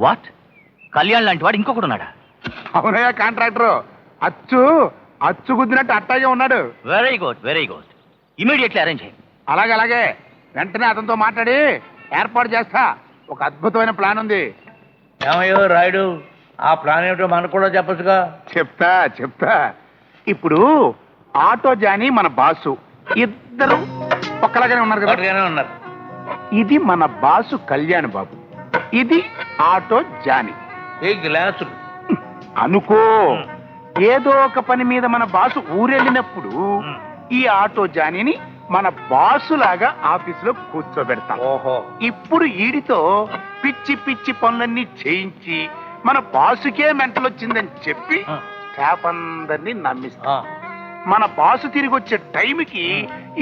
What? Kalyan లాంటి వాడు ఇంకొకడు ఉన్నాడా? అవునయ్యా కాంట్రాక్టర్, అచ్చు అచ్చు గుద్దినట్టు అట్టాగే ఉన్నాడు. Very good, very good. Immediately arrange చేయండి. అలాగే అలాగే, వెంటనే అతనితో మాట్లాడి ఏర్పాటు చేస్తా. ఒక అద్భుతమైన ప్లాన్ ఉంది. ఏమయ్యో రాయుడు, ఆ ప్లాన్ ఏమిటో మనకు కూడా చెప్పచ్చుగా. చెప్తా. ఇప్పుడు ఆటో జాని మన బాసు ఇద్దరు ఒక్కలాగానే ఉన్నారు కదా. ఒకటిగానే ఉన్నారు. ఇది మన బాసు కళ్యాణ్ బాబు, ఇది ఆటో జాని. ఏ గ్లాసులు అనుకో, ఏదో ఒక పని మీద మన బాసు ఊరెళ్ళినప్పుడు ఈ ఆటో జానీని మన బాసులాగా ఆఫీసులో కూర్చోబెడతాం. ఓహో, ఇప్పుడు ఈడితో పిచ్చి పిచ్చి పనులన్నీ చేయించి మన బాసుకే మెంటలొచ్చిందని చెప్పి స్టాఫ్ అందరినీ నమ్మిస్తాం. మన బాసు తిరిగి వచ్చే టైంకి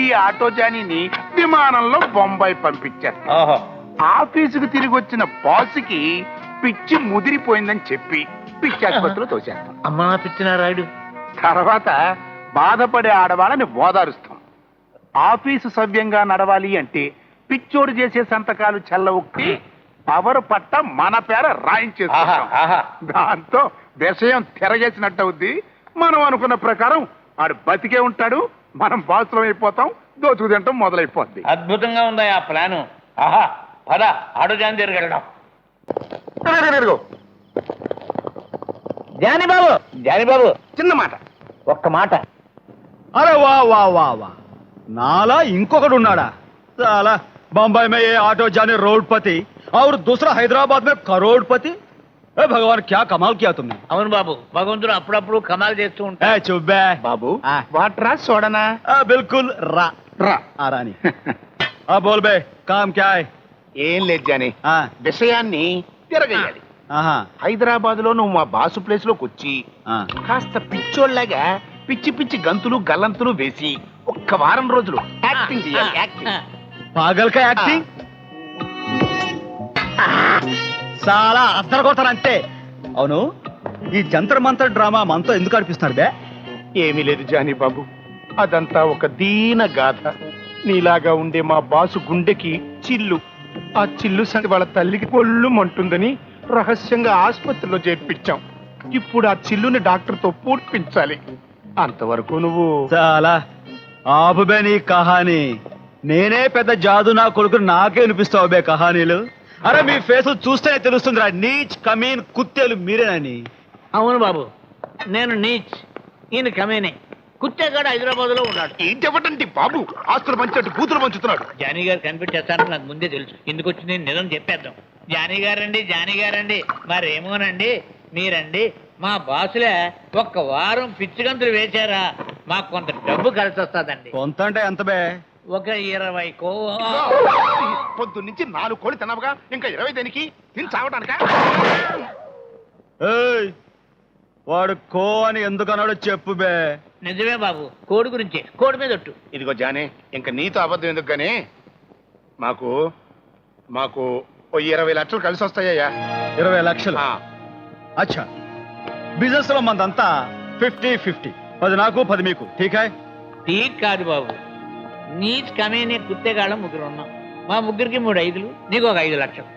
ఈ ఆటో జానీని విమానంలో బొంబాయి పంపించేస్తాం. ఓహో, ఆఫీసుకు తిరిగి వచ్చిన బాసుకి పిచ్చి ముదిరిపోయిందని చెప్పి పిచ్చి ఆసుపత్రిలో తోసేస్తాం. అమ్మా పిచ్చిన రాయుడు. తర్వాత బాధపడే ఆడవాళ్ళని ఓదారుస్తాం. ఆఫీసు సవ్యంగా నడవాలి అంటే పిచ్చోడు చేసే సంతకాలు చెల్లవుక్కి పవర్ పట్ట మన పేర రాయించేస్తాం. దాంతో విషయం తిరగేసినట్టు అవుద్ది. మనం అనుకున్న ప్రకారం ఆడు బతికే ఉంటాడు, మనం బాసులం అయిపోతాం, దోచుకు తింటాం మొదలైపోద్ది. అద్భుతంగా ఉందా ఆ ప్లాను. ఆహా, పద ఆటో జాని దగ్గరికి వెళ్దాం. జాని బాబు చిన్న మాట. ఒక్క మాట. अरे वाह वाह वाह वाह, नाला इंकोकड़ उन्नाडा साला। बम्बई में ये ऑटो जाने रोडपति और दूसरा हैदराबाद में करोड़पति। ए भगवान, क्या कमाल किया तुमने। అవును బాబు, భగవంతుడు అప్పుడప్పుడు కమాల్ చేస్తూ ఉంటా. ए चुप बे బాబు ఆ. వాటరా చూడనా? बिल्कुल रा రా. रानी अब बोल बे, काम क्या है। ఏం లేదు జాని, हाँ విషయాన్ని తిరగేయాలి. हाँ హైదరాబాద్ లో నువ్వు మా బాసు ప్లేస్ లోకి వచ్చి हाँ కాస్త పిచ్చోళ్ళగా పిచ్చి పిచ్చి గంతులు గల్లంతులు వేసి ఒక్క వారం రోజులు యాక్టింగ్ చేయాలి. యాక్టింగ్. पागल का एक्टिंग साला అద్దరు కొడతారంటే. అవును, ఈ జంతర్ మంతర్ డ్రామా మనతో ఎందుకు అనిపిస్తున్నారు బే. ఏమీ లేదు జానీ బాబు, అదంతా ఒక దీన గాథ. నీలాగా ఉండే మా బాసు గుండెకి చిల్లు, ఆ చిల్లు సంగతి వాళ్ళ తల్లికి పొల్లుమంటుందని రహస్యంగా ఆసుపత్రిలో చేర్పించాం. ఇప్పుడు ఆ చిల్లుని డాక్టర్తో పూడ్పించాలి. అంతవరకు నువ్వు చాలా ఆపుబే నీ కహానీ. నేనే పెద్ద జాదు నా కొడుకు నాకే వినిపిస్తావు బే కహానీలు. అరే మీ ఫేస్ చూస్తేనే తెలుస్తుందిరా, నీచ్ కమీన్ కుత్తేలు మీరేనని. అవును బాబు, నేను నీచ్, ఈయన కమేనే. కుత్తేగాడు హైదరాబాద్ లో ఉన్నాడు. ఏంటంటే బాబు ఆస్తులు పంచినట్టు కూతురు పంచుతున్నాడు. జానీ గారు కనిపెట్టేస్తారని నాకు ముందే తెలుసు. ఎందుకు వచ్చి నేను నిజం చెప్పేద్దాం. జానీ గారండి మరేమోనండి, మీరండి మా బాసులే ఒక్క వారం పిచ్చిగంతులు వేశారా మాకు కొంత డబ్బు కలిసి వస్తుందండి. కొంత అంటే ఎంత బే. ఒక 20 కో. పొద్దు నుంచి 4 కోడి తినవుగా, ఇంకా 20 దేనికి? తిని చావడానికా? ఏయ్, వాడు కో అని ఎందుకు అన్నాడో చెప్పు బే. నిజమే బాబు, కోడి గురించే. కోడి మీద ఒట్టు. ఇదిగో జానీ, ఇంకా నీతో అబద్ధం ఎందుకు గానీ మాకు మాకు ఓ 20 లక్షలు కలిసి వస్తాయ్యా. 20 లక్షలు. అచ్చా, బిజినెస్ లో మందంతా 50-50, 10 నాకు 10 మీకు. ఠీక్ హై. ఠీక్ కాదు బాబు, నీచ్ కమేనే కుత్తేగాళ్ళం ముగ్గురు ఉన్నాం. మా ముగ్గురికి 3 5లు, నీకు ఒక 5 లక్షలు.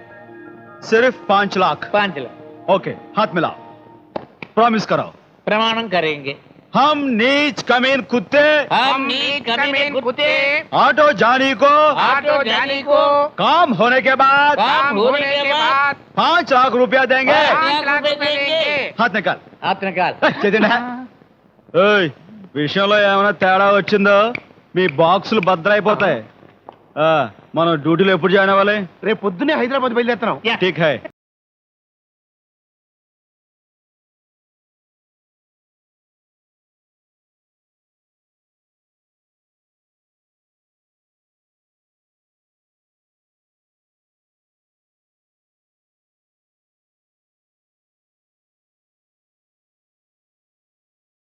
सिर्फ 5 लाख. 5 लाख. ओके, हाथ मिलाओ, प्रॉमिस कराओ. प्रमाणम करेंगे. हम नीच कमीन कुत्ते हम नीच कमीने कुत्ते ऑटो जानी को काम होने के बाद 5 लाख रुपया देंगे. 5 लाख रुपए देंगे. हाथ निकाल. हाथ निकाल. ఏయ్, విషయంలో ఏమైనా తేడా వచ్చిందో మీ బాక్సులు భద్రైపోతాయి. మనం డ్యూటీలో ఎప్పుడు జాయిన్ అవ్వాలి? రేపు పొద్దునే హైదరాబాద్ బయలుదేరుతున్నాం. ఠీక్ హై.